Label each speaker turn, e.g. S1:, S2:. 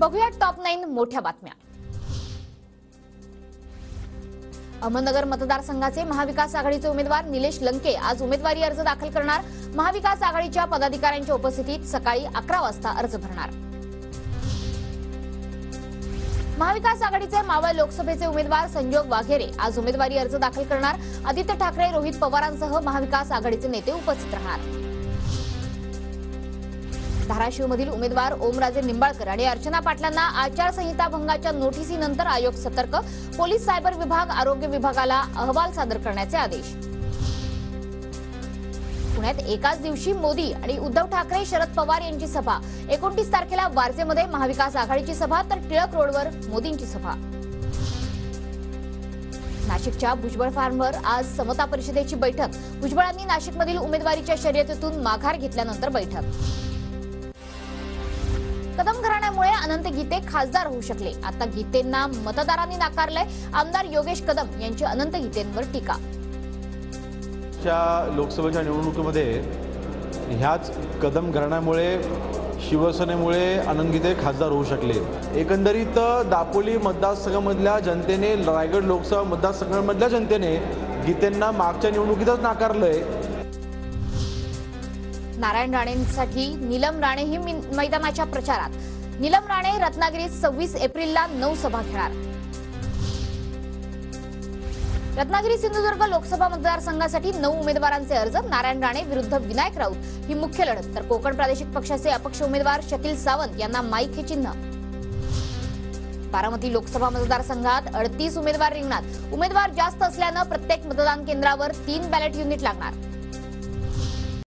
S1: बघूया टॉप 9 मोठ्या बातम्या। अहमदनगर मतदारसंघाचे महाविकास आघाडीचे उमेदवार निलेश लंके आज उमेदवारी अर्ज दाखल करणार। महाविकास आघाडीच्या पदाधिकाऱ्यांच्या उपस्थितीत सकाळी 11 वाजता अर्ज भरणार। महाविकास आघाडीचे मावळ लोकसभेचे उमेदवार संजोग वाघेरे आज उमेदवारी अर्ज दाखल करणार। आदित्य ठाकरे, रोहित पवारांसह महाविकास आघाडीचे नेते उपस्थित राहणार। धाराशिवमधील उमेदवार ओमराजे निंबाळकर आणि अर्चना पाटलांना आचारसंहिता भंगाच्या नोटिसीनंतर आयोग सतर्क। पोलीस, सायबर विभाग, आरोग्य विभागाला अहवाल सादर करण्याचे आदेश। पुण्यात एकाच दिवशी मोदी आणि उद्धव ठाकरे, शरद पवार यांची सभा। 29 तारखेला वारजेमध्ये महाविकास आघाडीची सभा तर टिळक रोडवर मोदींची सभा। नाशिकच्या भुजबळ फार्मवर आज समता परिषदेची बैठक। भुजबळांनी नाशिकमधील उमेदवारीच्या शर्यतीतून माघार घेतल्यानंतर बैठक। कदम घराण्यामुळे अनंत गीते खासदार होऊ शकले। आता गीतेंना मतदारांनी नाकारलंय। आमदार योगेश कदम यांची अनंत गीतेंवर टीका।
S2: लोकसभेच्या निवडणुकीमध्ये ह्याच कदम घराण्यामुळे, शिवसेनेमुळे अनंत गीते खासदार होऊ शकले। एकंदरीत दापोली मतदारसंघामधल्या जनतेने, रायगड लोकसभा मतदारसंघामधल्या जनतेने गीतेंना मागच्या निवडणुकीतच नाकारलंय।
S1: नारायण राणेंसाठी नीलम राणेही मैदानाच्या प्रचारात। नीलम राणे रत्नागिरीत 26 एप्रिलला 9 सभा घेणार। रत्नागिरी सिंधुदुर्ग लोकसभा मतदारसंघासाठी 9 उमेदवारांचे अर्ज। नारायण राणे विरुद्ध विनायक राऊत ही मुख्य लढत, तर कोकण प्रादेशिक पक्षाचे अपक्ष उमेदवार शकील सावंत यांना माईक हे चिन्ह। बारामती लोकसभा मतदारसंघात 38 उमेदवार रिंगणात। उमेदवार जास्त असल्यानं प्रत्येक मतदान केंद्रावर 3 बॅलेट युनिट लागणार।